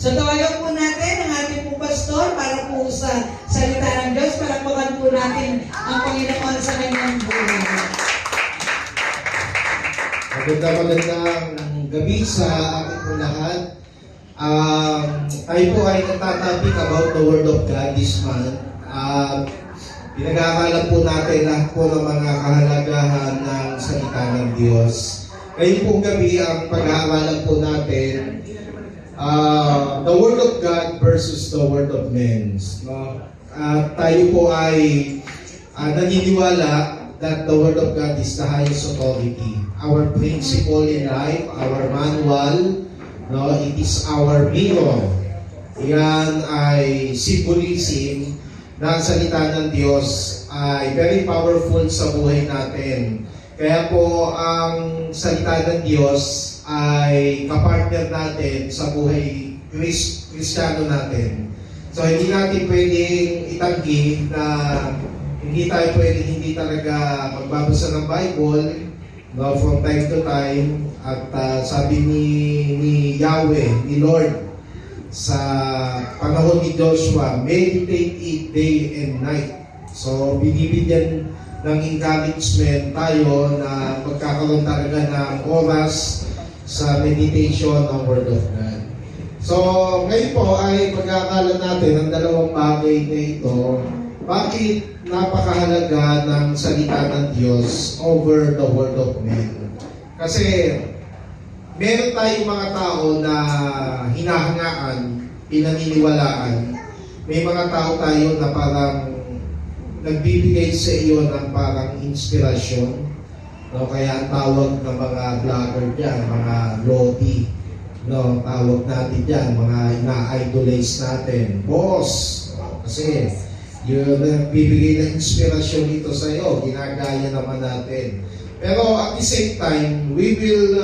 So tawagan po natin ang ating pong pastor para po sa salita ng Diyos. Palakpakan po natin ang Panginoon sa kanyang buhay. Magandang gabi sa ating po lahat. Tayo po ay nagtatopic about the Word of God this month. Pinag-aaralan po natin lahat po ng mga kahalagahan ng salita ng Diyos. Ngayon pong gabi ang pag-aaralan po natin the Word of God versus the Word of men. No? Tayo po ay naniniwala that the Word of God is the highest authority. Our principle in life, our manual, no, it is our mirror. Yan ay symbolism na ang salita ng Diyos ay very powerful sa buhay natin. Kaya po ang salita ng Diyos ay kapartner natin sa buhay Kristiyano natin. So hindi natin pwedeng itanggi na hindi tayo pwedeng hindi talaga magbabasa ng Bible, no, from time to time. At sabi ni Yahweh, ni Lord, sa panahon ni Joshua, meditate it day and night. So binibigyan ng encouragement tayo na magkakaroon talaga ng oras sa meditation ng Word of God. So ngayon po ay pag-aaralan natin ang dalawang bagay na ito. Bakit napakahalaga ng salita ng Diyos over the word of men? Kasi meron tayong mga tao na hinahangaan, pinaniniwalaan. May mga tao tayo na parang nagbibigay sa iyo ng parang inspirasyon. No, kaya ang tawag ng mga vlogger dyan, mga lodi, no, tawag natin dyan, mga ina-idolize natin. Boss! Kasi yung nagbibigay ng inspirasyon dito sa iyo, ginagaya naman natin. Pero at the same time, we will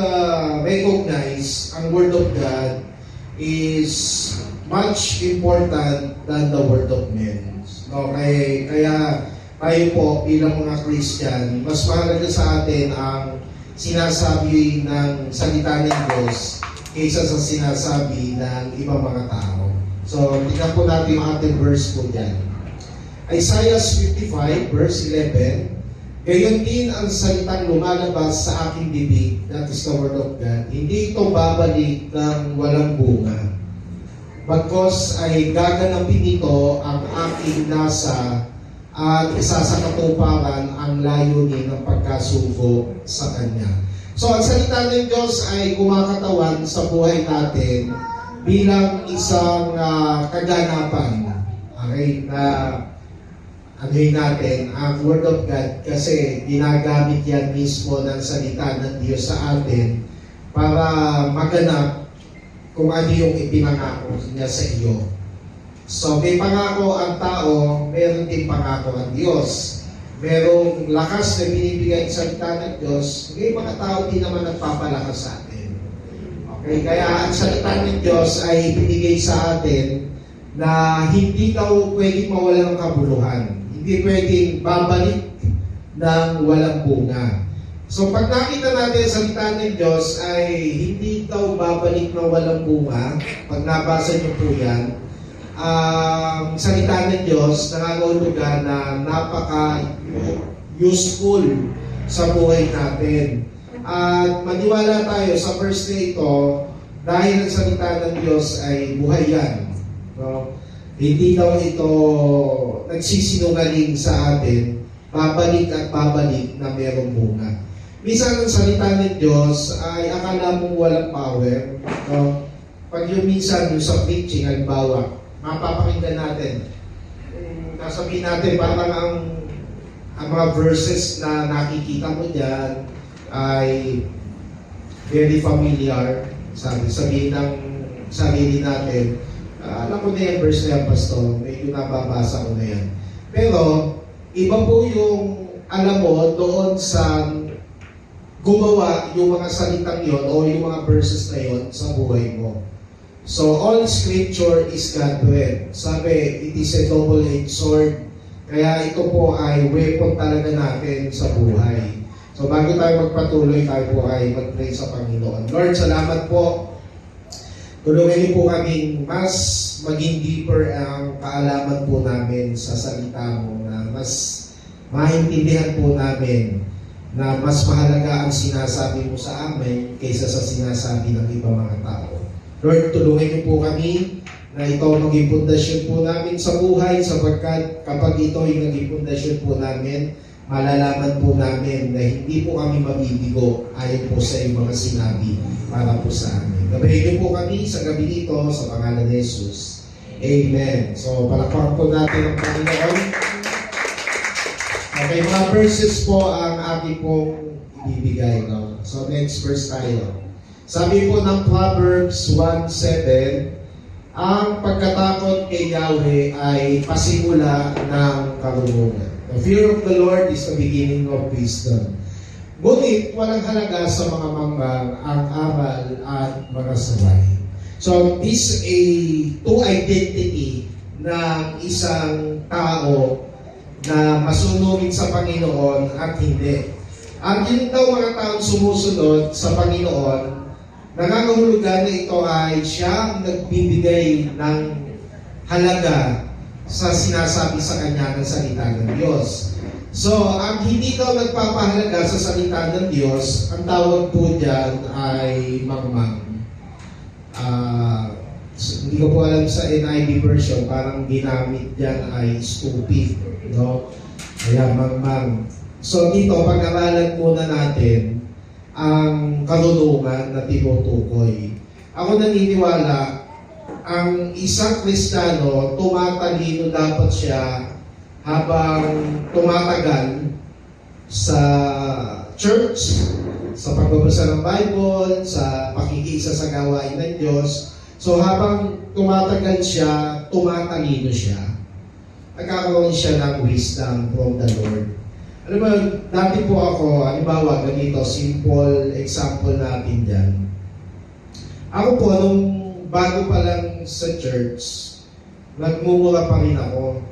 recognize ang Word of God is much important than the Word of men. No, kaya tayo po bilang mga Christian, mas mahalaga sa atin ang sinasabi ng salita ng Diyos kaysa sa sinasabi ng ibang mga tao. So, tingnan po natin yung ating verse po dyan. Isaiah 55 verse 11, gayon din ang salitang lumalabas sa aking bibig, that is the Word of God, hindi ito babalik ng walang bunga. Bagkos ay gaganapin nito ang aking nasa at isa sa katuparan ang layunin ng pagkasugo sa Kanya. So, ang salita ng Diyos ay kumakatawan sa buhay natin bilang isang kaganapan. Okay, na anuhin natin ang Word of God kasi ginagamit yan mismo ng salita ng Diyos sa atin para maganap kung ano yung ipinangako niya sa iyo. So may pangako ang tao, meron din pangako ang Diyos. Merong lakas na binibigay sa salita ng Diyos, may mga tao din naman nagpapalakas sa atin. Okay, kaya ang salita ng Diyos ay binigay sa atin na hindi daw pwedeng mawala ng kabuluhan. Hindi pwedeng babalik ng walang bunga. So pag nakita natin sa salita ng Diyos ay hindi daw babalik ng walang bunga. Pag nabasa niyo po yan, ang salita ng Diyos nangangahulugan na napaka-useful sa buhay natin. At maniwala tayo sa verse na ito dahil ang salita ng Diyos ay buhay yan. No? Hindi daw ito nagsisinungaling sa atin, babalik at babalik na mayroong bunga. Minsan ang salita ng Diyos ay akala mong walang power. No? Pag yung minsan yung sa preaching, halimbawa, mapapakinggan natin. Sasabihin natin parang ang mga verses na nakikita mo dyan ay very familiar. Sabihin ng sarili natin, alam ko na yung verse na yan, Pastor. Medyo nababasa ko na yan. Pero, iba po yung alam mo doon sa gumawa yung mga salitang yon o yung mga verses na yon sa buhay mo. So, all scripture is God-breathed. Sabi, it is a double-edged sword. Kaya ito po ay weapon talaga natin sa buhay. So, bago tayo magpatuloy, tayo po ay mag-pray sa Panginoon. Lord, salamat po Tulungan niyo po kaming mas maging deeper ang kaalaman po namin sa salita mo, na mas maintindihan po namin na mas mahalaga ang sinasabi mo sa amin kaysa sa sinasabi ng ibang mga tao. Lord, tulungan niyo po kami na ito maging pundasyon po namin sa buhay, sapagkat kapag ito ay naging pundasyon po namin, malalaman po namin na hindi po kami mabibigo ayon po sa iyong mga sinabi para po sa amin. Gabayin niyo po kami sa gabi nito sa pangalan ni Jesus. Amen. So, palakpakan po natin ang Panginoon. Okay, mga verses po ang ating pong ibibigay. No? So, next verse tayo. Sabi po ng Proverbs 1:7, ang pagkatakot kay Yahweh ay pasimula ng karunungan. The fear of the Lord is the beginning of wisdom. Ngunit walang halaga sa mga mambang ang aral at mga saway. So, this a two identity ng isang tao na masunugin sa Panginoon at hindi. Ang yun daw mga taong sumusunod sa Panginoon, nangangahulugan na ito ay siya ang nagbibigay ng halaga sa sinasabi sa kanya ng salita ng Diyos. So, ang hindi daw nagpapahalaga sa salita ng Diyos, ang tawag po dyan ay mangmang. Hindi ko po alam sa NIV version, parang ginamit dyan ay stupid. No? Kaya mangmang. So, dito, pag-aralan muna natin ang karunungan na tinutukoy. Ako naniniwala, ang isang Kristiyano, tumatalino dapat siya habang tumatagal sa church, sa pagbabasa ng Bible, sa pakikisa sa gawain ng Diyos. So habang tumatagal siya, tumatalino siya. Nagkakaroon siya ng wisdom from the Lord. Alam mo, dati po ako, halimbawa, ganito, simple example natin dyan. Ako po, nung bago pa lang sa church, nagmumura pa rin ako.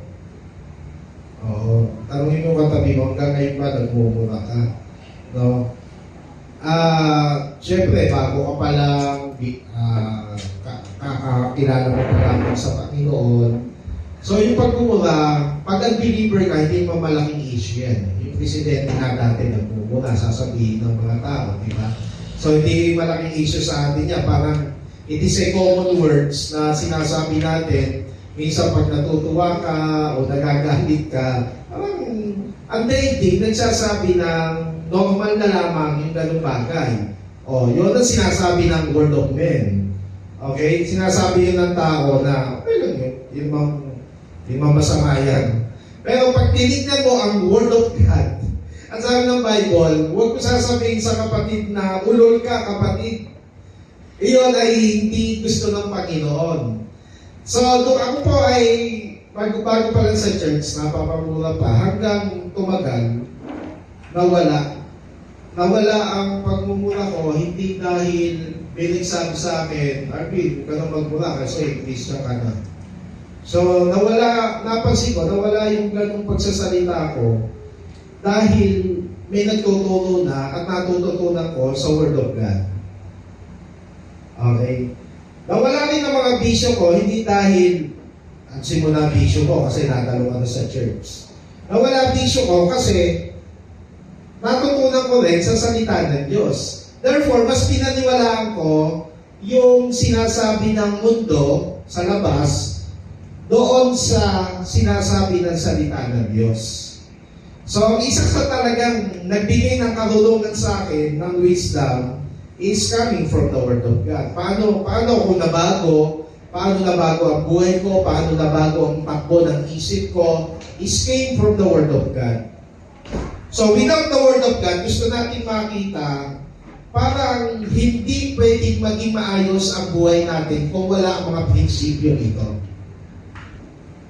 Oo. Tanungin mo katabi mo, hanggang ngayon ba nagmumura ka? No? Siyempre, bago ka pa lang, kakakilala mo pa lang sa Panginoon. So, yung pagmumura, pag unbeliever ka, hindi mo malaking issue yan. Yung presidente nga dati nagmumura, sasabihin ng mga tao, di ba? So, hindi malaking issue sa atin yan. Parang, it is a common words na sinasabi natin. Minsan pag natutuwa ka o nagagalit ka, parang ang daigdig nagsasabi ng normal na lamang yung ganung bagay. O, yun ang sinasabi ng word of men. Okay? Sinasabi yun ng tao na, okay lang yun, yung masama yan. Pero pag tinignan mo ang word of God, at sabi ng Bible, huwag mo sasabihin sa kapatid na, ulol ka kapatid. Iyon ay hindi gusto ng Panginoon. So, doon ako po ay bago pa lang sa church, napapamura pa, hanggang tumagal, nawala. Nawala ang pagmumura ko, hindi dahil may nagsabi sa akin, Arvin, huwag ka na magmura kasi Christian ka na. So, napansin ko, nawala yung ganung pagsasalita ko dahil may nagtuturo na at natututunan ko sa Word of God. Okay? Nawala rin ang mga bisyo ko, hindi dahil ang simula bisyo ko kasi natalo ka na sa church. Nawala bisyo ko kasi natutunan ko rin sa salita ng Diyos. Therefore, mas pinaniwalaan ko yung sinasabi ng mundo sa labas doon sa sinasabi ng salita ng Diyos. So, ang isa sa talagang nagbigay ng karunungan sa akin ng wisdom is coming from the Word of God. Paano ako nabago? Paano nabago ang buhay ko? Paano nabago ang takbo ng isip ko? Is came from the Word of God. So, without the Word of God, gusto natin makita parang hindi pwedeng maging maayos ang buhay natin kung wala ang mga prinsipyo nito.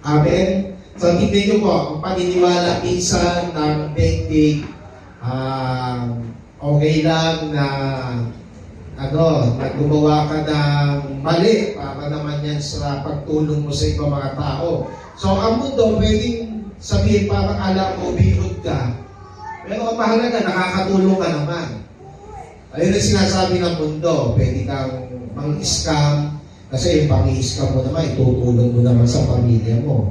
Amen? So, tignan nyo po, ang paniniwala minsan ng daigdig, okay lang na naggumawa ka ng mali para naman yan sa pagtulong mo sa ibang mga tao. So, ang mundo, pwedeng sabihin parang alam mo, bihod ka. Pero ang mahalaga, nakakatulong ka naman. Ayun ang sinasabi ng mundo, pwede kang mang-scam, Kasi yung pang-iiska mo naman, itutulong mo naman sa pamilya mo.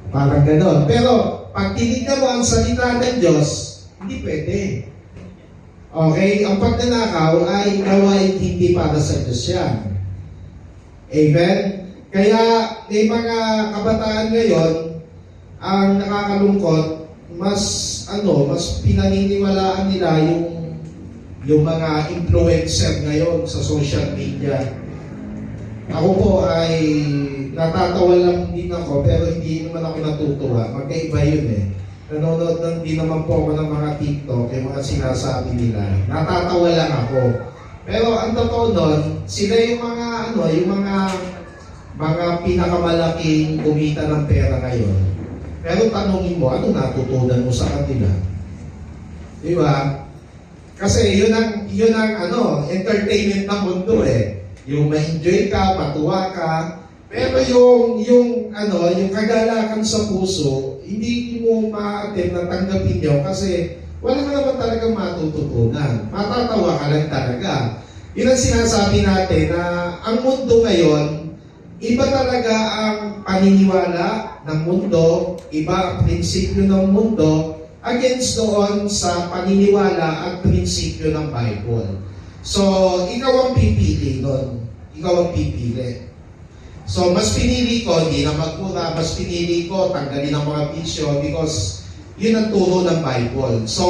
Parang ganon. Pero, pag tinignan mo ang salita ng Diyos, hindi pwede. Okay? Ang pagnanakaw ay gawain hindi para sa Diyos yan. Amen? Kaya, may mga kabataan ngayon, ang nakakalungkot, mas pinaniniwalaan nila yung mga influencer ngayon sa social media. Ako po ay natatawa lang din ako, pero hindi naman ako natutuwa. Magkaiba yun eh. Nanonood lang din naman po ako ng mga TikTok, yung mga sinasabi nila. Natatawa lang ako. Pero ang totoo nun, sila yung mga pinakamalaking kumita ng pera ngayon. Pero tanongin mo, ano natutunan mo sa kanila? Di ba? Kasi yun ang entertainment ng mundo eh. Yung ma-enjoy ka, matuwa ka. Pero yung kagalakan sa puso, hindi mo ma-attempt na tanggapin yun kasi wala ka naman talagang matututunan. Matatawa ka lang talaga. Yun ang sinasabi natin na ang mundo ngayon, iba talaga ang paniniwala ng mundo, iba ang prinsipyo ng mundo against doon sa paniniwala at prinsipyo ng Bible. So, ikaw ang pipili nun. Ikaw ang pipili. So, mas pinili ko, hindi na magmura, mas pinili ko, tanggalin ang mga bisyo because yun ang turo ng Bible. So,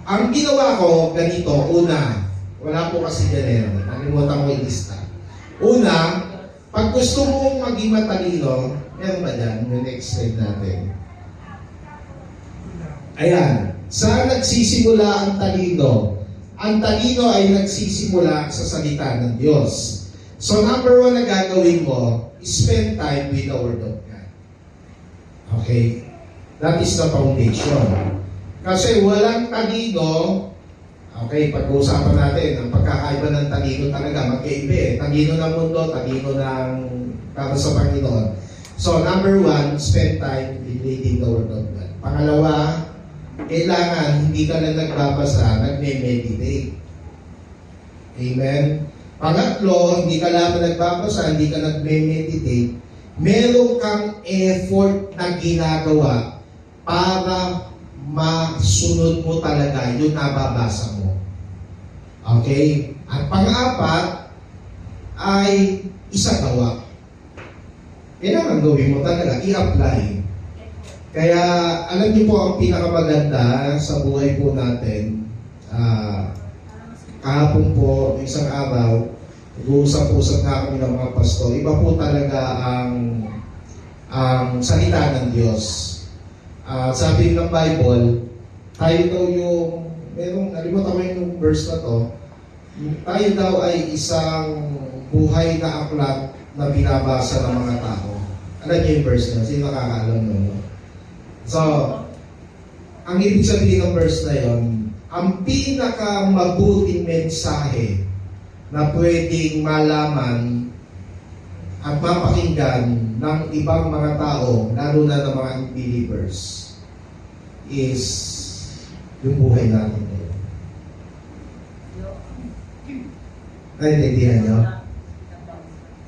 ang ginawa ko, ganito, una, wala po kasi ganyan, nalimutan ko ilista. Una, pag gusto mong maging matalino, meron ba dyan? Yung next slide natin. Ayan. Saan nagsisimula ang talino? Ang talino ay nagsisimula sa salita ng Diyos. So number 1 na gagawin mo, spend time with the Word of God. Okay? That is the foundation. Kasi walang talino. Okay, pag-uusapan natin, ang pagkakaiba ng talino talaga, magkaiba eh. Talino ng mundo, talino ng para sa Panginoon. So, number 1, spend time in reading the Word of God. Pangalawa, kailangan hindi ka lang nagbabasa, nagme-meditate. Amen? Pangatlo, hindi ka lang nagbabasa, hindi ka nagme-meditate, meron kang effort na ginagawa para masunod mo talaga yung nababasa mo. Okay? At pang-apat ay isagawa. Kailangan gawin mo talaga, i-apply. Kaya alam niyo po ang pinakamaganda sa buhay po natin, kahapon po, isang araw, nag-uusap-usap na kami ng mga pastor, iba po talaga ang salita ng Diyos. Sabi ng Bible, tayo daw nalimutan ko yung verse na to, tayo daw ay isang buhay na aklat na binabasa ng mga tao. Alam niyo yung verse na? Sino nakakaalam nun? No? So, ang ibig sabihin ng verse na yon, ang pinakamabuting mensahe na pwedeng malaman at mapakinggan ng ibang mga tao, lalo na ng mga unbelievers, is yung buhay natin ngayon. Naintindihan nyo?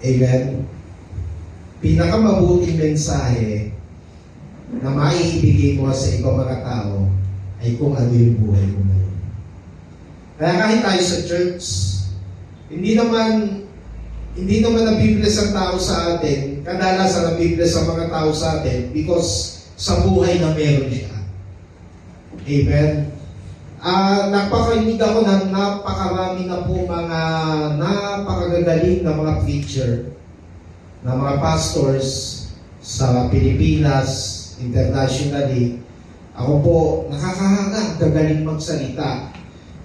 Amen? Pinakamabuting mensahe na maiibigay mo sa ibang mga tao ay kung ano yung buhay mo ngayon. Kaya kahit tayo sa church, hindi naman nabibless ang tao sa atin, kadalasan nabibless ang mga tao sa atin because sa buhay na meron siya. Amen? Napakainig ako ng napakarami na po mga napakagagaling na mga preacher, na mga pastors sa Pilipinas, internationally. Ako po, nakakahangang gagaling magsalita.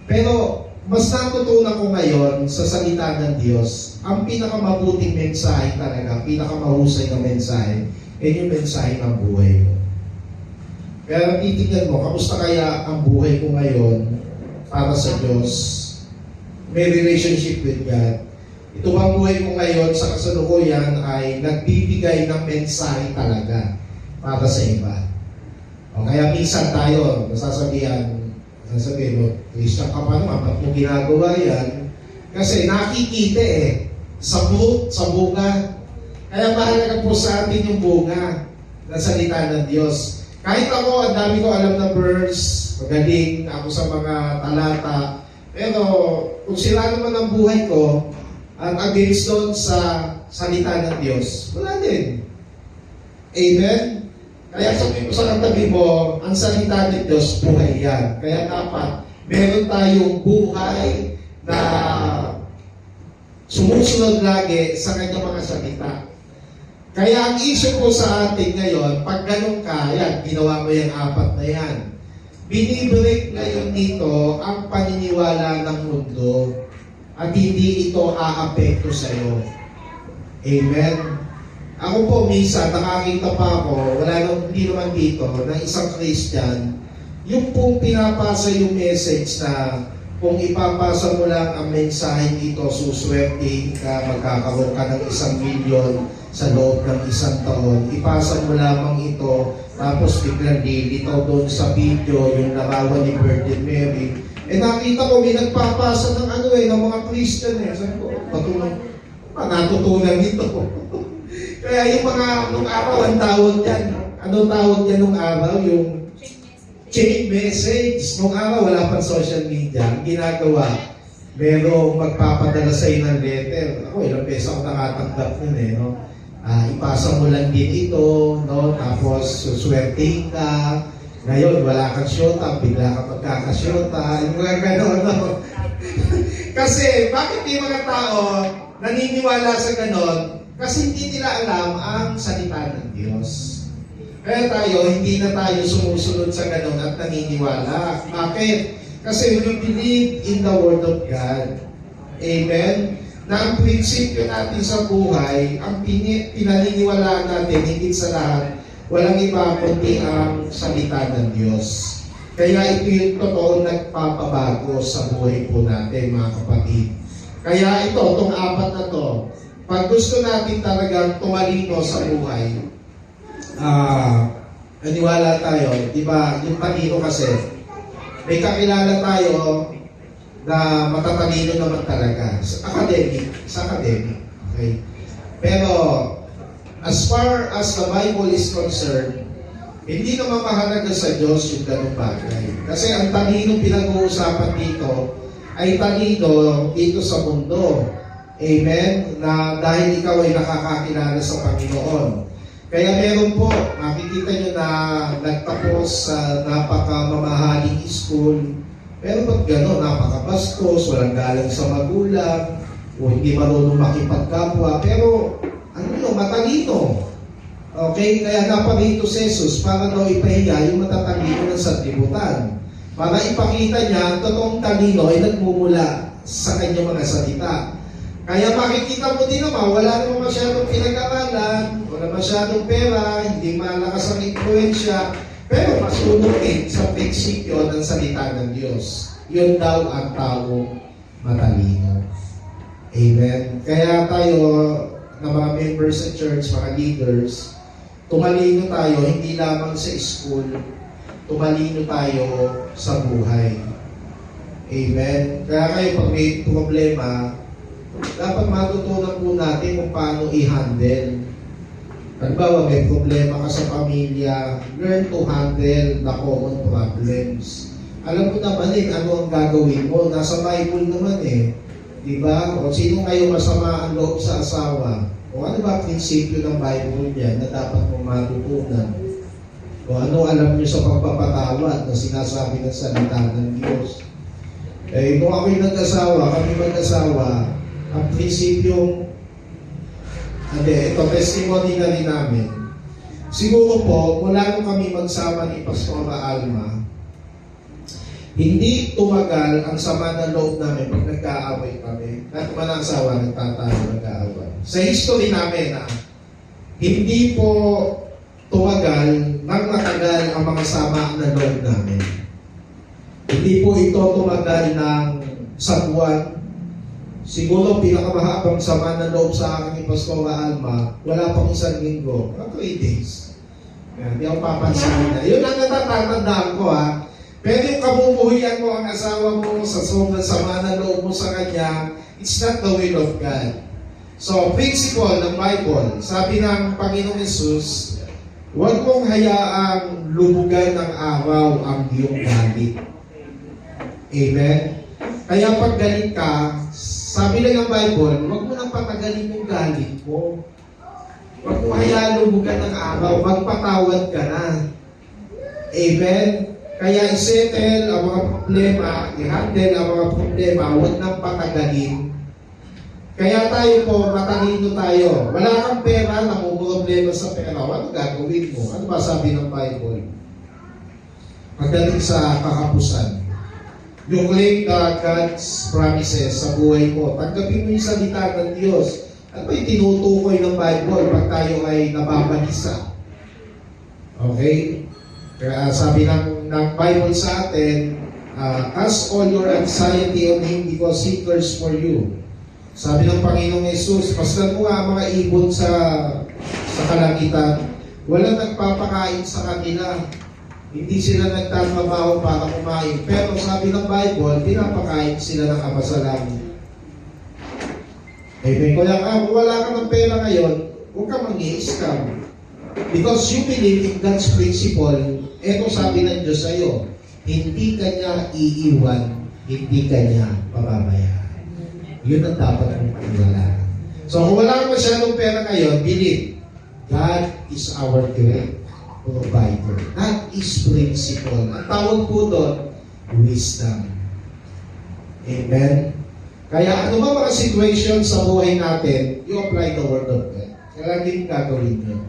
Pero mas natutunan ko ngayon sa salita ng Diyos, ang pinakamabuting mensahe talaga, pinakamahusay na mensahe, yung mensahe ng buhay mo. Kaya titignan mo, kamusta kaya ang buhay ko ngayon para sa Diyos? May relationship with God. Ito bang buhay ko ngayon sa kasalukuyan ay nagbibigay ng mensahe talaga para sa iba. O kaya minsan tayo, sasabihin mo, Christian ka pa naman, ba't mo ginagawa yan? Kasi nakikita eh. sa fruit, sa bunga. Kaya mahalaga po sa atin yung bunga ng salita ng Diyos. Kahit ako, ang dami ko alam na verse, magaling ako sa mga talata, pero kung sila naman ang buhay ko, at against doon sa salita ng Diyos, wala din. Amen? Kaya sabi ko sa katabi mo, ang salita ng Diyos, buhay yan. Kaya dapat, meron tayong buhay na sumusunod lagi sa kanyang mga salita. Kaya ang issue ko sa atin ngayon, pag ganun ka, yan, ginawa mo yung apat na yan. Binibreak ngayon dito ang paniniwala ng mundo at hindi ito aapekto sa iyo. Amen? Ako po, minsan, nakakita pa ako, hindi naman dito, na isang Christian, yung pong pinapasa yung message na kung ipapasa mo lang ang mensahe ito, suswertein ka, magkakaroon ka ng 1 milyon sa loob ng 1 taon. Ipasa mo lamang ito, tapos biglang lilitaw doon sa video yung larawan ni Virgin Mary. Nakita ko, may nagpapasa ng ng mga Christian Sabi ko, natutunan nito. Kaya yung mga, nung araw, ang tawag yan. Anong tawag yan nung araw? Yung chain message. Nung araw, wala pang social media. Ang ginagawa, merong magpapadala sa'yo ng letter. Ako, ilang beses ako nakatanggap nun no? Ipasa mo lang din ito, no? Tapos suswertein ka. Ngayon, wala kang syota, bigla ka magkakasyota. Yung mga gano'n, no? Kasi, bakit yung mga tao naniniwala sa gano'n? Kasi hindi nila alam ang salita ng Diyos. Kaya tayo, hindi na tayo sumusunod sa gano'n at naniniwala. Bakit? Kasi we believe in the Word of God. Amen? Na ang prinsipyo natin sa buhay, ang pinaniniwalaan natin, higit sa lahat, walang iba kundi ang salita ng Diyos. Kaya ito yung totoong nagpapabago sa buhay po natin, mga kapatid. Kaya ito, itong apat na to, pag gusto natin talagang tumalino sa buhay, naniwala tayo, di ba, yung talino kasi, may kakilala tayo na matatalino naman talaga. Sa academic. Okay? Pero, as far as the Bible is concerned, hindi naman mahalaga sa Diyos yung ganung bagay. Kasi ang talino pinag-uusapan dito, ay talino dito sa mundo. Amen? Na dahil ikaw ay nakakakilala sa Panginoon. Kaya meron po, makikita nyo na nagtapos sa napakamamahaling school. Pero ba't gano'n? Napakabastos, walang galang sa magulang, o hindi marunong makipagkapwa. Pero, matalino. Okay? Kaya naparito si Jesus para daw ipahiya yung matatalino ng sanlibutan. Para ipakita niya, ang totoong talino ay nagmumula sa kanyang mga salita. Kaya makikita mo din naman, wala naman masyadong pinag-aralan, wala masyadong pera, hindi malakas ang influensya, pero masunurin sa prinsipyo ng salita ng Diyos. Yun daw ang tao matalino. Amen. Kaya tayo, na mga members sa church, mga leaders, tumalino tayo hindi lamang sa school, tumalino tayo sa buhay. Amen. Kaya kayo pag may problema, dapat matutunan po natin kung paano i-handle. Halimbawa, may problema ka sa pamilya, learn to handle the common problems. Alam mo naman ano ang gagawin mo. Nasa Bible naman Diba? O sino kayo masama ang loob sa asawa? O ano ba prinsipyo ng Bible niyan na dapat mong matutunan? O ano alam niyo sa pagpapatawad na sinasabi ng salita ng Diyos? Kung ako'y nag-asawa, kami mag-asawa, ang prinsipyong ito, testimony na rin namin. Siguro po, mula nung kami magsama ni Pastora Alma, hindi tumagal ang sama ng loob namin pag nagkaaway kami. At man ang asawa, nagtatayo, nagkaaway. Sa history namin, hindi po tumagal nang matagal ang mga sama ng loob namin. Hindi po ito tumagal ng sa buwan. Siguro pinakamahabang sama ng loob sa akin ni Pastora Alma, wala pang 1 linggo, 3 days. Hindi ako papansinin na. Yun ang natatandaan ko Pero yung kabumuhian mo ang asawa mo sa sobrang sama ng loob mo sa kanya, it's not the will of God. So, principle ng Bible, sabi ng Panginoong Yesus, huwag mong hayaang lumugan ng araw ang iyong galit. Amen? Kaya pag galit ka, sabi lang ng Bible, huwag mo nang patagalin yung galit mo. Huwag mo hayaan lumugan ng araw, magpatawad ka na. Amen? Kaya isettle ang mga problema, i-handle ang mga problema, huwag nang patagalin. Kaya tayo po, matalino tayo. Wala kang pera, namumroblema sa pera. Ano gagawin mo? Ano ba sabi ng Bible? Pagdating sa kakapusan, you claim God's promises sa buhay mo. Tanggapin mo yung salita ng Diyos. Ano ba yung tinutukoy ng Bible pag tayo ay nababalisa? Okay? Kaya sabi ng Bible sa atin, cast all your anxiety on Him because He cares for you. Sabi ng Panginoong Yesus, pastan mo nga mga ibon sa kalangitan. Walang nagpapakain sa kanila. Hindi sila nagtatrabaho para kumain. Pero sabi ng Bible, pinapakain sila ng Ama sa langit. Amen. Kaya kung wala ka ng pera ngayon, huwag ka mangi-scam. Because you believe in God's principle, eto sabi ng Diyos sa iyo, hindi ka niya iiwan, hindi ka niya pababayaan. Yun ang dapat mong paniwalaan. So kung wala kang masyadong pera ngayon, believe, God is our great provider. That is principle. Ang tawag po doon, wisdom. Amen? Kaya ano ba mga situation sa buhay natin, you apply the word of God. Kailangan din gagawin nyo.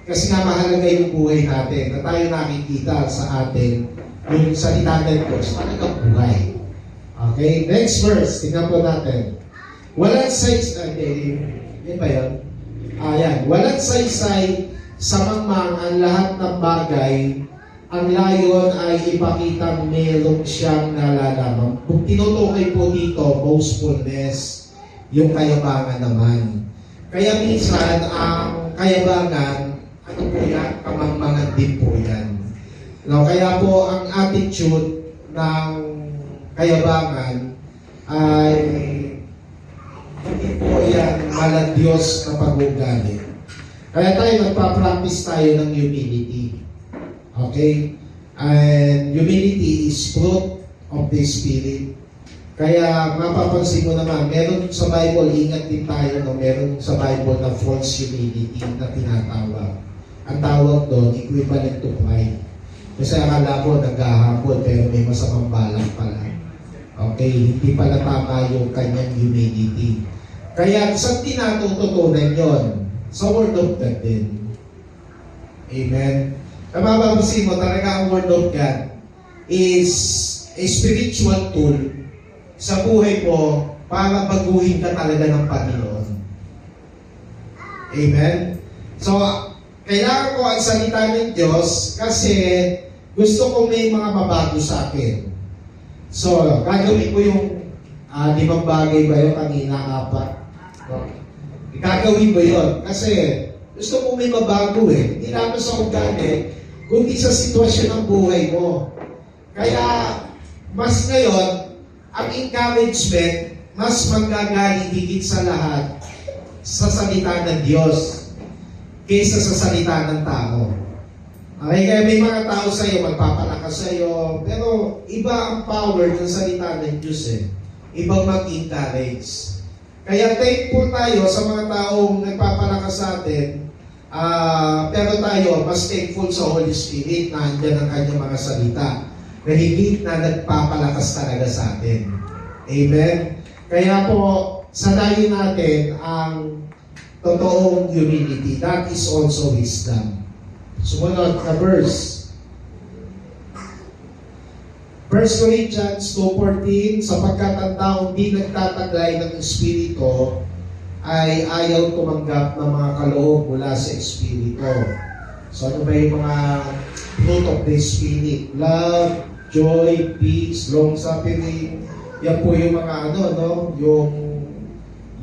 Kasi nga mahalaga yung buhay natin na tayo nakikita sa atin yung salita ng Diyos, talagang buhay. Okay, next verse, tingnan po natin. Walang saysay, yun ba yun? Ayan, walang saysay sa mangmang ang lahat ng bagay, ang layon ay ipakitang mayroong siyang nalalaman. Kung tinutukoy po dito, boastfulness, yung kayabangan naman. Kaya minsan, ang kayabangan, ano po yan? Kamangmangan din po yan. No, kaya po, ang attitude ng kayabangan ay hindi po yan maladiyos na pag-ugali. Kaya tayo nagpa-practice tayo ng humility. Okay? And humility is fruit of the Spirit. Kaya mapapansin mo naman, meron sa Bible, ingat din tayo, no? Meron sa Bible na false humility na tinatawag. Ang tawag doon, equivalent to pride. Kasi akala ko naghahabol pero may masamang balak pala. Okay, hindi pala tama yung kanyang humility. Kaya saan tinatututunan yon? Sa Word of God din. Amen? Mapapansin mo, talaga ang Word of God is a spiritual tool sa buhay mo para baguhin ka talaga ng Panginoon. Amen? So, kailangan ko ang salita ng Diyos kasi gusto ko may mga mabago sa akin. So, gagawin ko yung 5 bagay ba yun kanina, 4. Gagawin ko yun kasi gusto mo may mabago eh. Hindi naman sa ugali, kundi sa sitwasyon ng buhay mo. Kaya, mas ngayon, ang encouragement, mas manggagaling higit sa lahat sa salita ng Diyos kaysa sa salita ng tao. Okay, kaya may mga tao sa iyo, magpapalakas sa iyo, pero iba ang power ng salita ng Diyos eh. Ibang mag-encourage. Kaya thankful tayo sa mga taong nagpapalakas sa atin, pero tayo mas thankful sa Holy Spirit na andyan ang kanyang mga salita na higit na nagpapalakas talaga sa atin. Amen? Kaya po, sanayin natin ang totoong humility. That is also wisdom. Sumunod na verse. 1 Corinthians 2:14, sapagkat ang taong di nagtataglay ng Espiritu ay ayaw tumanggap ng mga kaloob mula sa Espiritu. So ano ba yung mga fruit of the Spirit? Love, joy, peace, long-suffering. Yan po yung mga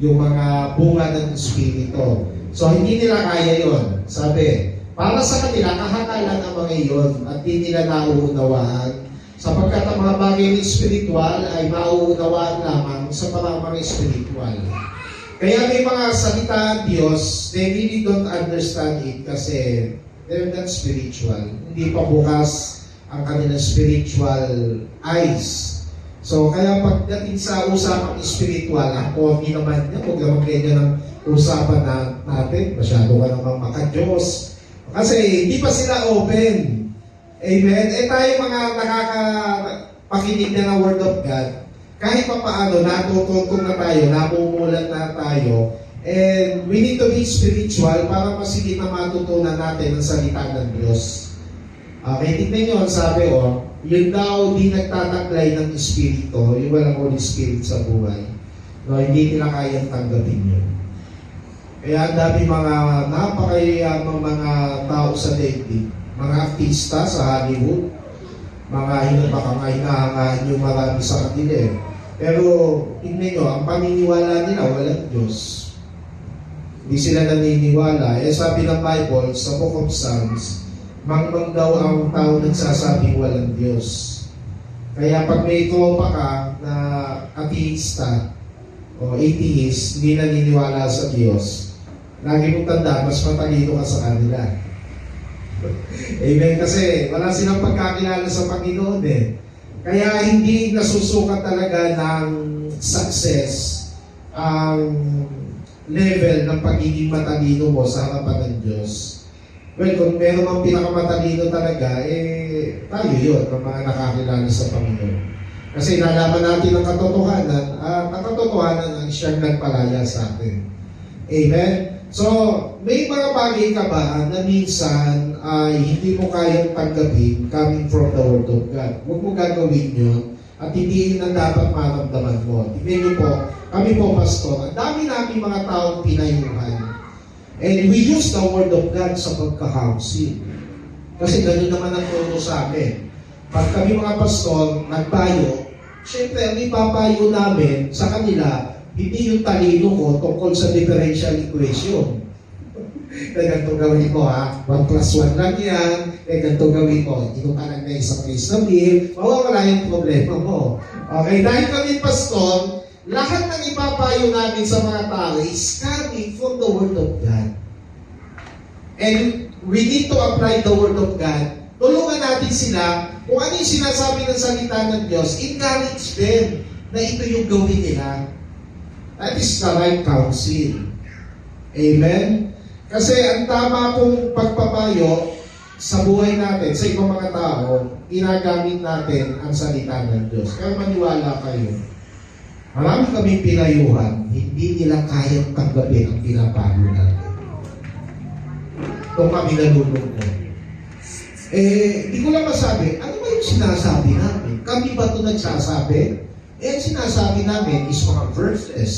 yung mga bunga ng Espiritu. So hindi nila kaya yon. Sabi, para sa kanila, kahatalan ang mga iyon at di nila nauunawaan. Sapagkat ang mga bagay ng spiritual ay mauunawaan lamang sa mga espiritual. Kaya may mga salita ang Diyos, they really don't understand it kasi they're not spiritual. Hindi pa bukas ang kanilang spiritual eyes. So, kaya pagdating sa usapang spiritual, ang konti naman niya, huwag naman ganyan ang usapan natin. Masyado ka naman maka-Diyos. Kasi hindi pa sila open. Amen? Tayo mga nakakapakinig na ng Word of God, kahit pa paano, natututong na tayo, namumulat na tayo, and we need to be spiritual para masigit na matutunan natin ang salita ng Diyos. Okay, tignan nyo, sabi yun daw di nagtataglay ng Espiritu, yung walang Holy Spirit sa buhay. No, hindi nila kayang tanggapin yun. Kaya ang dami mga napakayamang mga tao sa daigdig, mga artista sa Hollywood, mga baka nga hinahangaan yung marami sa kanila eh. Pero tignan nyo, ang paniniwala nila walang Diyos. Hindi sila naniniwala. Sabi ng Bible, sa Book of Psalms, mangmang daw ang tao nagsasabing walang Diyos. Kaya pag may tropa ka na ateista o atheist, hindi naniniwala sa Diyos, lagi mong tanda, mas matalino ka sa kanila. Amen? Kasi wala silang pagkakilala sa Panginoon eh. Kaya hindi nasusukat talaga ng success ang level ng pagiging matalino mo sa harapan ng Diyos. Well, kung meron mang pinakamatalino talaga, tayo yun, ng mga nakakilala sa Panginoon. Kasi nalaman natin ang katotohanan, ang katotohanan ang siyang nagpalaya sa atin. Amen? So, may mga bagay ka ba na minsan ay hindi mo kayang tanggapin coming from the Word of God? Huwag mo gagawin yun at hindi yun ang dapat maramdaman mo. Tignan niyo po, kami po, Pastor, ang dami namin mga taong pinayuhan. And we use the Word of God sa pagka-counsel. Kasi gano'n naman ang turo sa amin. Pag kami mga pastor, nagpayo, syempre, ang ipapayo namin sa kanila, hindi yung talino ko tungkol sa differential equation. Ganito gawin ko 1 plus 1 lang yan, ganito gawin ko, hindi ko ka lang na isang case na bill, mawawala yung problema mo. Okay, dahil kami pastor, lahat ng ipapayo namin sa mga tao is coming from the Word of God. And we need to apply the Word of God. Tulungan natin sila kung ano yung sinasabi ng salita ng Diyos, encourage them na ito yung gawin nila. That is the right counsel. Amen? Kasi ang tama pong pagpapayo sa buhay natin, sa ibang mga tao, ginagamit natin ang salita ng Diyos. Kaya maniwala kayo. Marami kaming pinayuhan, hindi nila kayang tanggapin ang pinapayo natin. Kung kami nalulungkot. Hindi ko lang masabi, ano ba yung sinasabi namin? Kami ba ito nagsasabi? Ang sinasabi namin is mga verses.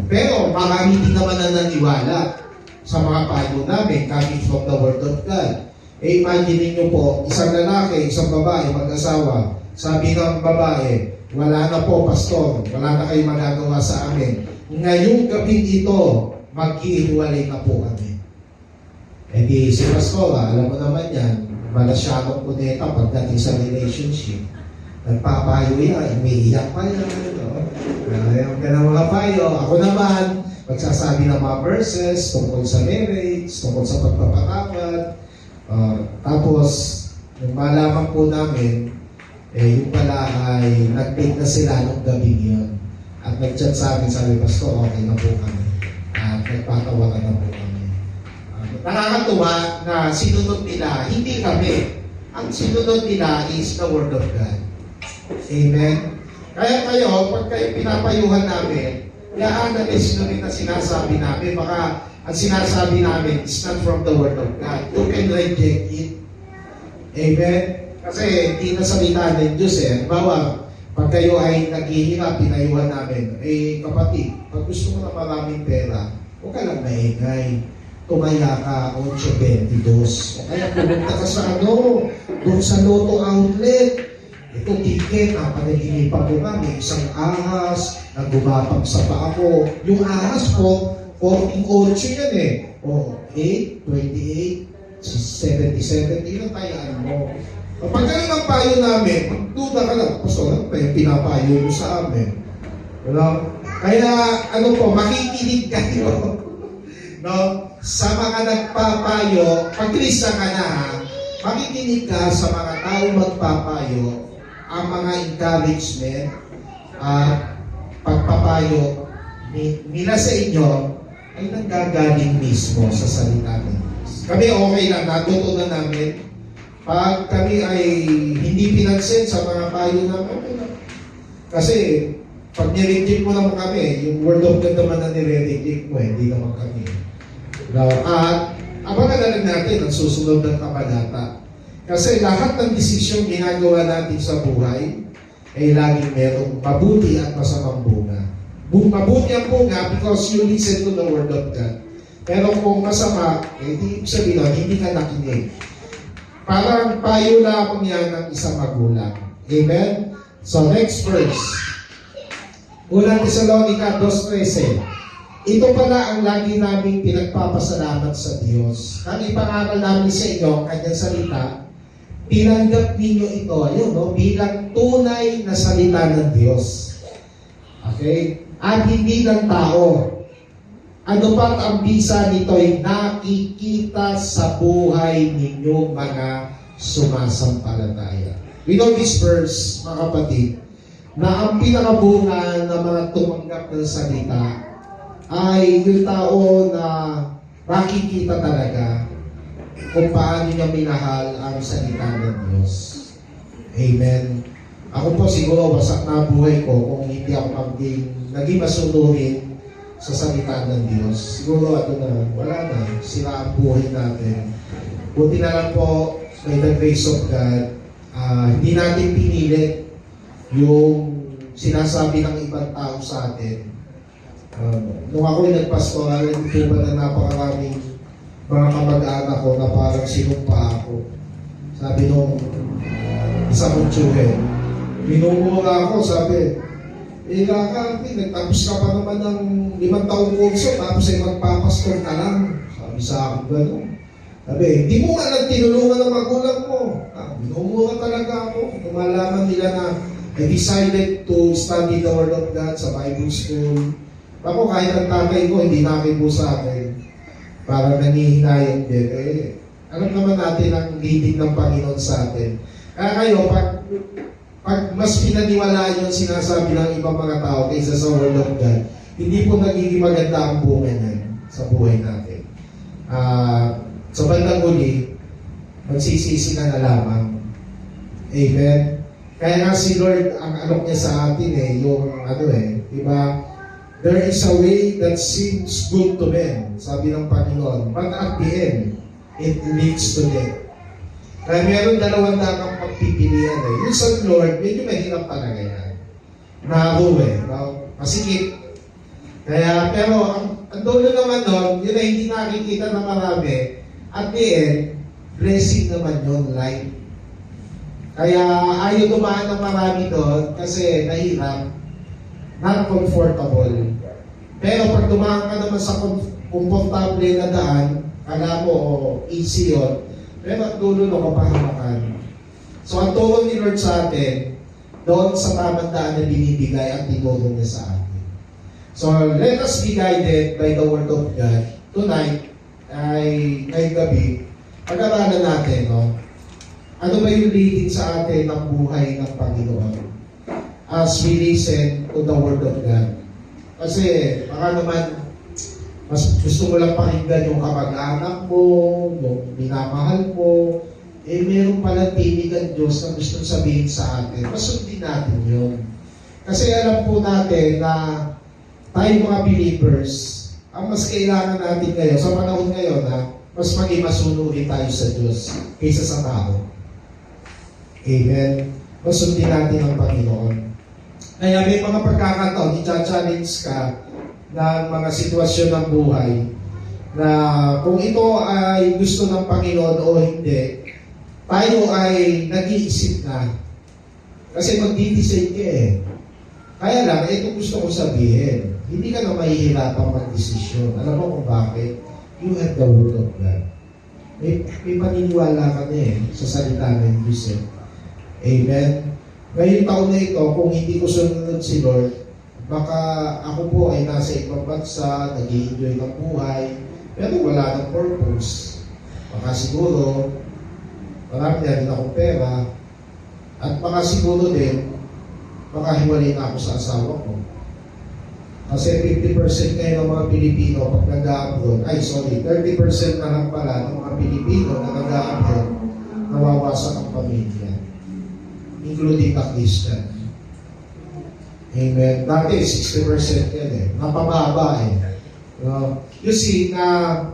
Pero marami din naman na naniwala sa mga payo namin coming from the Word of God. Imagine niyo po, isang lalaki, isang babae, mag-asawa. Sabi ng babae, wala na po, pastor, wala na kayong magagawa sa amin. Ngayong gabi dito, maghihiwalay na po kami. Di si pastora, alam mo naman yan, malasyadong kuneta pagdating sa relationship. Nagpapayo yan, umiiyak pa yan. Ayaw ka ng mga payo. Ako naman, magsasabi ng mga verses tungkol sa marriage, tungkol sa pagpapatawad. Tapos, yung malaman po namin, yung pala ay nag-take na sila nung gabi yun. At nag-chat sa amin, sabi, Pastor, okay na po kami. At nagpatawagan na po kami. Nakakatuwa na sinunod nila, hindi kami. Ang sinunod nila is the Word of God. Amen? Kaya kayo, pag kayo pinapayuhan namin, i-analyze nyo rin na sinasabi namin. Baka ang sinasabi namin is not from the Word of God. You can reject it. Amen? Kasi hindi na salita ng Diyos eh. Bawa, pag kayo ay naghihirap, pinayuhan namin, kapatid, pag gusto mo na maraming pera, huwag ka lang maingay. Tumaya ka 8.22. O kaya pumunta ka sa doon sa Lotto Outlet. Ito ticket, napanaginipan ko nga, may isang ahas, nagumapag sa paa ko. Yung ahas po, 14.8 yan eh. O, 8, 28, 77, ilang tayaan mo. Kapag ganun ang payo namin, magduda ka lang, Pastor, ano pa yung pinapayo mo sa amin? Wala, Kaya ano po, makikinig kayo no? Sa mga nagpapayo, pag Krista ka na ha, makikinig ka sa mga tao magpapayo, ang mga encouragement at pagpapayo nila sa inyo ay nanggagaling mismo sa salita ng Diyos. Kami okay lang, natutunan namin. Pag kami ay hindi pinansin sa mga payo namin, okay lang. Kasi pag nireject mo naman kami, yung word of God naman na nire-reject mo, hindi naman kami. No? At abangan na rin natin ang susunod ng kabanata. Kasi lahat ng desisyon ginagawa natin sa buhay ay laging merong mabuti at masamang bunga. Mabuti ang bunga because you listen to the word of God. Pero kung masama, hindi ibig sabihin nun, hindi ka nakinig. Parang payo lamang yan ng isang magulang. Amen? So next verse. Unang Tesalonica 2:13. Ito pala ang lagi naming pinagpapasalamat sa Diyos. Nang ipangaral namin sa inyo ang kanyang salita, tinanggap ninyo ito, ayun, no, bilang tunay na salita ng Diyos. Okay? At hindi ng tao. Ano pang ang bisa nito ay nakikita sa buhay ninyong mga sumasampalataya. We know this verse, mga kapatid, na ang pinakabunga ng mga tumanggap ng salita ay yung tao na makikita talaga kung paano niya minahal ang salita ng Diyos. Amen. Ako po siguro wasak na buhay ko kung hindi ako naging masunurin sa salita ng Diyos. Siguro wala na, sila ang buhay natin. Buti na lang po, by the grace of God, hindi natin pinilit yung sinasabi ng ibang tao sa atin. Nung ako'y nagpastoral, ito ba na napakaraming mga kamag-anak ko na parang sinumpa ako. Sabi nung isa kong tsuhe, minumura ako, sabi, nagtapos ka pa naman ng 5 taong kurso, tapos ay magpapastor ka lang. Sabi sa akin gano'n. Sabi, hindi mo nga nagtinulungan ng magulang mo. Minumura talaga ako. Kumalaman nila na I decided to study the Word of God sa Bible School. Ako, kahit ang tatay ko, hindi namin po sa akin. Parang nangihinayang din. Alam naman natin ang leading ng Panginoon sa atin. Kaya kayo, pag mas pinaniwala yung sinasabi ng ibang mga tao kaysa sa Word of God, hindi po nagiging maganda ang bunga niyan sa buhay natin. Sa bandang huli, magsisisi ka na lamang. Amen? Kaya nga si Lord, ang alok niya sa atin diba? There is a way that seems good to men, sabi ng Panginoon. But at the end, it leads to death. Kaya meron 2 dakang pagpipilian Yung sa Lord, medyo mahirap talaga yan. Masikip. Kaya, pero, ang dulo naman doon, yun ay hindi nakikita na marami. At the end, blessing naman yun, life. Kaya, ayaw dumaan ng marami doon kasi nahirap, not comfortable. Pero pag dumaan ka naman sa komportable na daan, kala mo, easy yun. Pero at dulo na kapahamakan. So, ang tulong ni Lord sa atin, doon sa tamang daan na binibigay at tinulong niya sa atin. So, let us be guided by the Word of God. Tonight, ngayong gabi, pag-aralan natin, no? Ano ba yung leading sa atin ng buhay ng Panginoon? As we listen to the Word of God. Kasi, baka naman, mas gusto mo lang pakinggan yung kamag-anak mo, yung minamahal mo, meron pala tinig ang Diyos na gusto sabihin sa atin. Masundin natin yun. Kasi alam po natin na tayo mga believers, ang mas kailangan natin ngayon, sa panahon ngayon mas maging masunurin tayo sa Diyos kaysa sa tao. Amen. Masundin natin ang Panginoon. Kaya may mga pagkakataon, i-challenge ka ng mga sitwasyon ng buhay na kung ito ay gusto ng Panginoon o hindi, tayo ay nag-iisip na. Kasi magdi-decide ka Kaya lang, ito gusto ko sabihin. Hindi ka na mahihirapang mag-desisyon. Alam mo kung bakit? You have the Word of God. May paniniwala ka na sa salita ng Diyos Amen? Ngayong taon na ito, kung hindi ko sunod si Lord, baka ako po ay nasa ibang bansa, nag-i-enjoy ng buhay, pero wala ng purpose. Baka siguro, marami na rin akong pera, at baka siguro din, baka hiwalay na ako sa asawa ko. Kasi 50% ngayon ng mga Pilipino pag nag-a-abroad, 30% na lang pala ng mga Pilipino na nag-a-abroad, nawawasak ang pamilya, including the Christian. Amen. Dati 60% yan eh. Napababa eh. You see, iba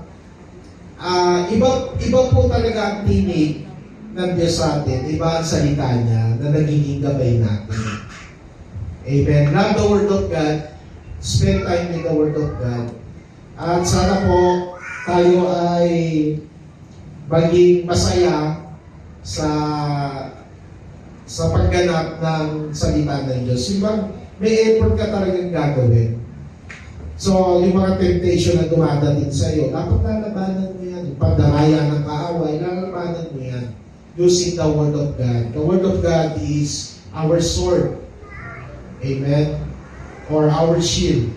po talaga ang tinig ng Diyos sa atin. Iba ang salita niya na nagiging gabay natin. Amen. Love the Word of God. Spend time with the Word of God. At sana po tayo ay maging masaya sa pagganap ng salita ng Diyos. May effort ka talagang gagawin. So, yung mga temptation na dumadating sa iyo, dapat lalabanan mo yan. Yung pagdaraya ng kaaway, lalabanan mo yan. Using the Word of God. The Word of God is our sword. Amen? Or our shield.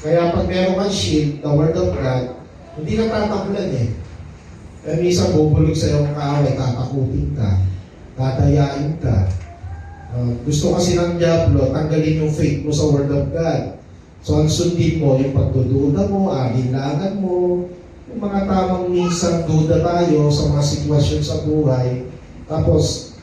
Kaya pag meron kang shield, the Word of God, hindi na tatakulan eh. Kaya minsan bubulog sa iyong kaaway, tatakutin ka, tatayain ka. Gusto kasi ng Diablo, tanggalin yung faith mo sa Word of God. So ang sundin mo, yung pagdududa mo, alinlangan mo, yung mga tamang minsan duda tayo sa mga sitwasyon sa buhay. Tapos,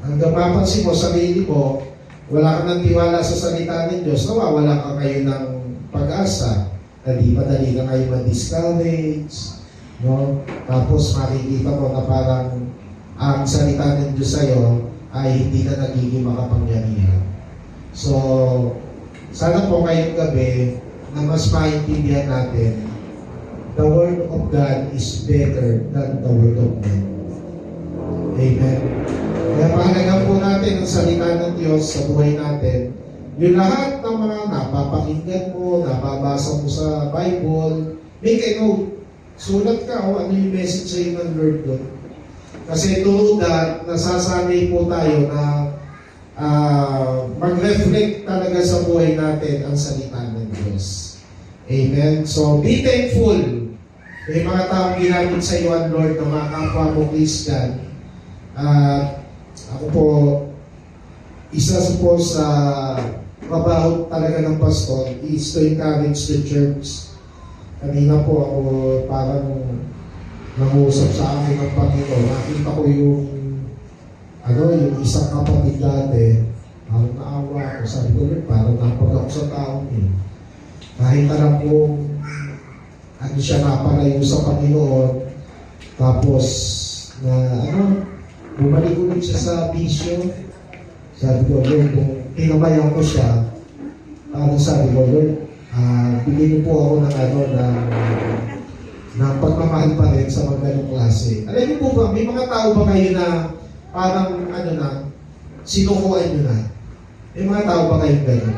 hanggang mapansin mo, sarili mo, wala ka ng tiwala sa salita ng Diyos, nawawala ka kayo ng pag-asa. Madali ka kayo ma-discourage. No? Tapos makikita mo na parang ang salita ng Diyos sa'yo ay hindi na nagiging makapangyarihan. So, sana po ngayong gabi na mas maintindihan natin, the Word of God is better than the Word of man. Amen. Kaya pahalagan po natin ang salita ng Diyos sa buhay natin. Yung lahat ng mga napapakinggan mo, napabasa mo sa Bible, make a note. Sulat ka o ano yung message sa'yo ng Lord doon. Kasi through that, nasasanay po tayo na mag-reflect talaga sa buhay natin ang salita ng Diyos. Amen? So, be thankful. May mga taong ginamit sa iyo ang Lord ng mga kapwa mo Christian. Ako po, isa po sa trabaho talaga ng pastor is to encourage the church. Kanina po ako parang nangusap sa akin ng Panginoon. Nakita ko yung isang kapatid dati, parang naawa ako. Sabi ko, parang napag ako sa taong eh. Kahit alam kong siya napalayo sa Panginoon, tapos bumalik ulit siya sa bisyo. Sabi ko, Lord, kung tinabayan ko siya, sabi ko, Lord, bigyan niyo po ako ng pagmamahal pa rin sa mga ganong klase. Alam niyo po ba, may mga tao ba kayo na parang sinukuhan nyo na? May mga tao ba kayong gano'n?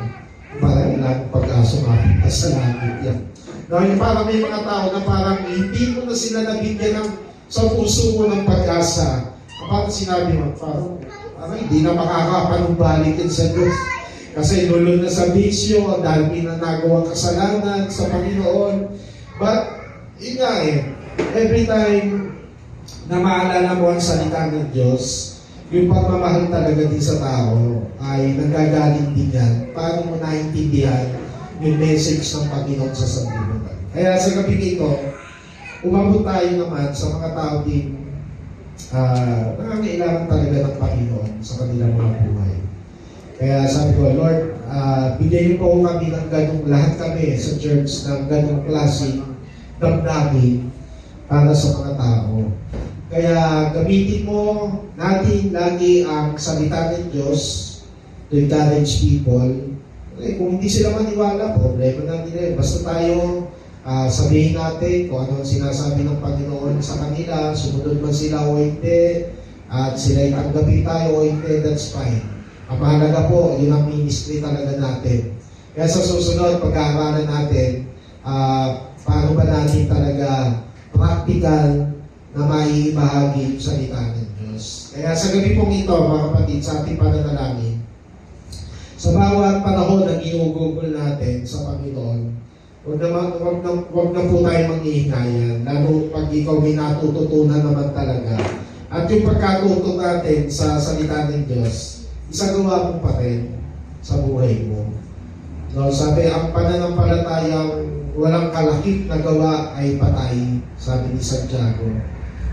Parang ilang pag-aso nga sa langit yan. Yung parang may mga tao na parang hindi mo na sila nabigyan sa puso mo ng pag-asa. Parang sinabi mo, parang hindi na makakapanumbalik yan sa Diyos. Kasi nulod na sa bisyo, dahil pinanagawang kasalanan sa Panginoon. But, yun nga every time na maalala mo ang salita ng Diyos, yung pagmamahal talaga din sa tao ay nanggagaling din yan. Paano mo naintindihan yung message ng Panginoon sa sanlibutan. Kaya sa gabi nito, umabot tayo naman sa mga tao din nangangailangan talaga ng Panginoon sa kanilang mga buhay. Kaya sabi ko, Lord, bigyan niyo po kami ng ganong, lahat kami sa church ng ganong klaseng damdamin para sa mga tao. Kaya gamitin mo natin lagi ang salita ng Diyos to encourage people. Kung hindi sila maniwala, problema na nila. Basta tayo sabihin natin kung ano ang sinasabi ng Panginoon sa kanila, sumunod man sila o hindi, at sila tanggapin tayo o hindi, that's fine. Ang mahalaga po, yun ang ministry talaga natin. Kaya sa susunod, pag-aaralan natin, paano ba natin talaga practical na maibahagi yung salita ng Diyos. Kaya sa gabi pong ito, mga kapatid, sa ating pananalangin, Sa bawat panahon na ginugugol natin sa Panginoon, wag na po tayo manghihingayan, lalo pag ikaw may natututunan naman talaga. At yung pagkatuto natin sa salita ng Diyos, isagawa mo pa rin sa buhay mo. No, sabi, ang pananampalatayang walang kalakip na gawa ay patay, sabi ni Santiago.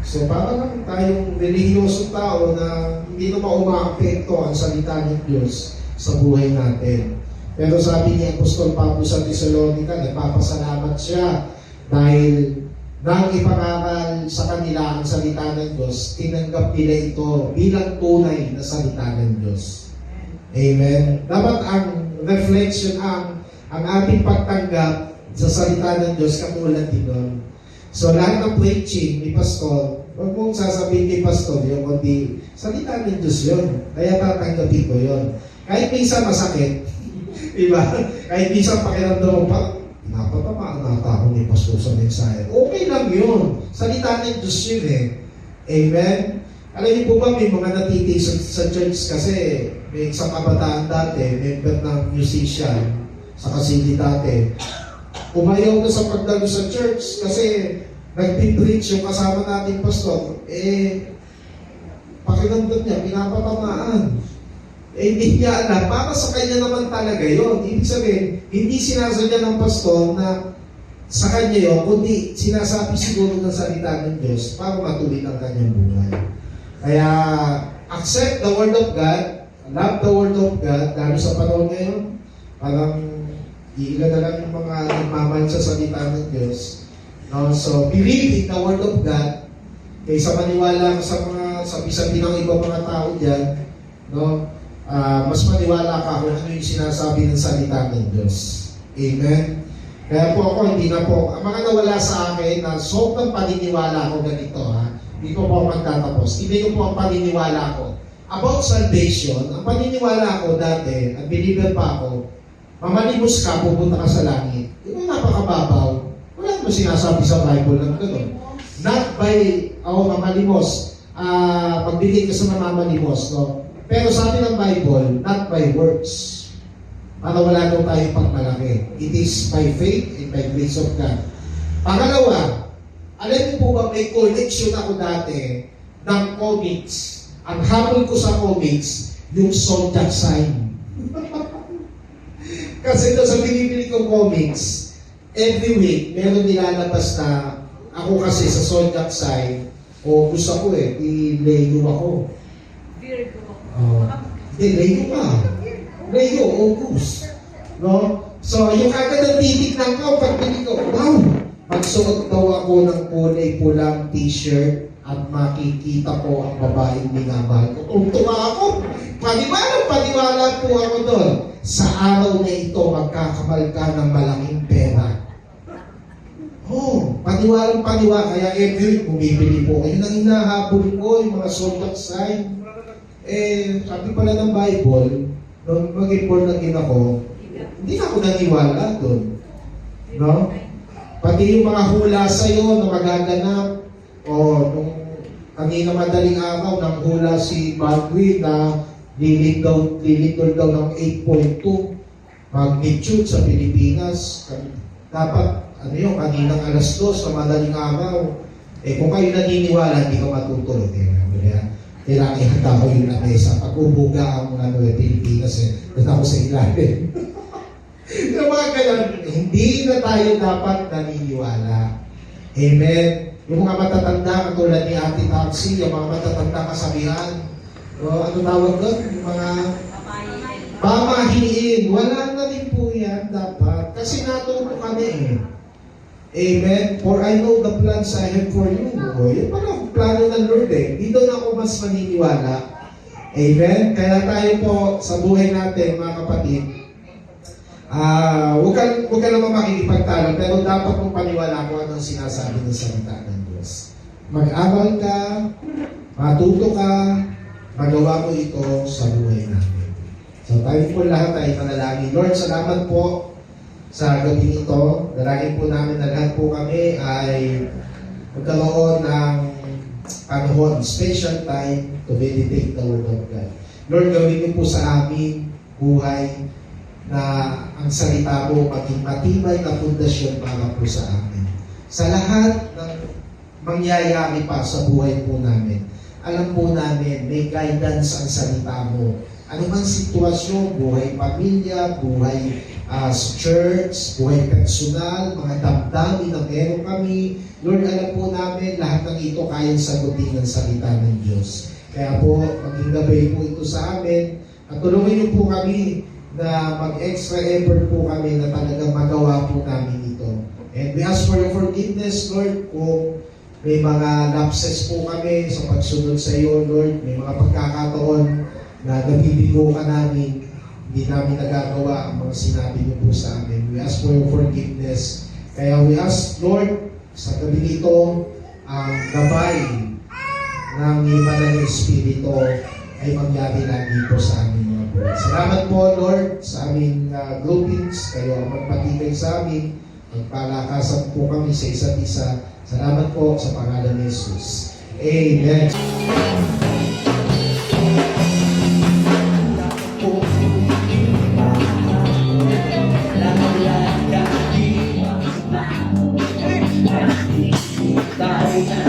So para lang tayong relihiyosong tao na hindi naman umaapekto ang salita ng Diyos sa buhay natin. Pero sabi ni Apostol Pablo sa Thessalonica, nagpapasalamat siya dahil nang ipangaral sa kanila ang salita ng Diyos, tinanggap nila ito bilang tunay na salita ng Diyos. Amen. Dapat ang reflection, ang ating pagtanggap sa salita ng Diyos katulad din nun. So lahat ng preaching ni Pastor, huwag mong sasabihin kay Pastor yun, kundi salita ng Diyos yun. Kaya tatanggapin ko yun. Kahit minsan masakit, diba? Kahit minsan pakiramdam mo pa, napatamaan nata ako ni Pastor sa mensahe. Okay lang yun. Salita ng Diyos yun eh. Amen? Alam niyo po ba, may mga natitig sa church kasi may isang kabataan dati, member ng musician sa Kasili dati. Umayaw na sa pagdalo sa church kasi nagpipreach yung kasama nating pastor. Pakiramdam niya, pinapatamaan. Hindi niya alam, para sa kanya naman talaga yun. Ibig sabihin, hindi sinasadya ng pastor na sa kanya yun, kundi sinasabi siguro ng salita ng Diyos para matuloy ang kanyang buhay. Kaya, accept the Word of God, love the Word of God, lalo sa panahon ngayon, parang iilan na lang yung mga nagmamahal sa salita ng Diyos. No? So, believe in the Word of God, kaysa maniwala sa mga sabi-sabi ng ibang mga tao dyan, no? Mas maniwala ka kung ano yung sinasabi ng salita ng Diyos. Amen? Kaya po ako, hindi na po, ang mga nawala sa akin na sobrang paniniwala ko ganito, ha? Hindi ko po magtatapos. Hindi ko po ang paniniwala ko. About salvation, ang paniniwala ko dati, at believer pa ako, mamalimos ka, pupunta ka sa langit. Di ba napakababaw? Wala naman sinasabi sa Bible ng gano'n. Not by, mamalimos, pagbigay ka sa namamalimos, no? Pero sabi ng Bible, not by works. Para wala daw tayong pagmalaki. It is by faith and by grace of God. Pangalawa, alam niyo po ba may collection ako dati ng comics. Ang habol ko sa comics, yung zodiac sign. Kasi doon sa binibili kong comics, every week, meron nilalabas na ako kasi sa zodiac sign, o gusto ko i-Leo ako. Leo ka. Leo, August. No? So, yung agad ang titignan ko, pagbili ko, wow! Magsuot daw ako ng kulay pulang t-shirt at makikita ko ang babaeng minamahal ko. Tuwa ako. Paniwala po ako doon. Sa araw na ito, magkakamal ka ng malaking pera. Paniwalang paniwala. Kaya every week, bumibili po kayo nang hinahabol ko yung mga zodiac sign. Sabi pala ng Bible, nung mag-born again ako, hindi na ako naniwala doon. No? Pati yung mga hula sa'yo na magaganap, nung kanina madaling araw, nang hula si Bagwi na lilindol daw ng 8.2 magnitude sa Pilipinas. Dapat, kaninang alas 2 na madaling araw. Kung kayo naniniwala, hindi ka matutulog. Kailangan ihanda ko yung lamesa. Pag ubuga ang Pilipinas, doon ako sa ilalim. Yung mga ganun, hindi na tayo dapat naniniwala. Amen? Yung mga matatanda, katulad ni Ate Taxi, yung mga matatanda kasabihan, ano tawag doon? Yung mga pamahiin. Wala na rin po yan dapat. Kasi natuto kami Amen? For I know the plans I have for you. Yun pala ang plano ng Lord Di doon ako mas maniniwala. Amen? Kaya tayo po sa buhay natin, mga kapatid, huwag ka naman makikipagtalo, pero dapat mong paniwala kung anong sinasabi ng salita ng Diyos. Mag-aral ka, matuto ka, magawa mo ito sa buhay natin. So tayo po lahat ay panalangin. Lord, salamat po sa gabi ito. Dalangin po namin na lahat po kami ay magkaroon ng panahon, special time to meditate the Word of God. Lord, gawin niyo po sa amin buhay na ang salita mo maging matibay na pundasyon para po sa amin. Sa lahat ng mangyayari pa sa buhay po namin, alam po namin may guidance ang salita mo. Ano man sitwasyon, buhay pamilya, buhay sa church, buhay personal, mga damdamin na meron kami, Lord, alam po namin lahat ng ito kayang sagutin ng salita ng Diyos. Kaya po, maging gabay po ito sa amin at tulungan niyo po kami na mag-extra effort po kami na talagang magawa po namin ito. And we ask for your forgiveness, Lord, kung may mga lapses po kami sa pagsunod sa iyo, Lord, may mga pagkakataon na nabibigo ka namin, hindi namin nagagawa ang mga sinabi niyo po sa amin. We ask for your forgiveness. Kaya we ask, Lord, sa gabi nito, ang gabay ng Banal na Espiritu ay mangyari lagi po sa amin mga po. Salamat po, Lord, sa aming groupings. Kayo ang magpatigay sa amin. Magpalakasan po kami sa isa't isa. Salamat po sa pangalan ni Jesus. Amen. Dahil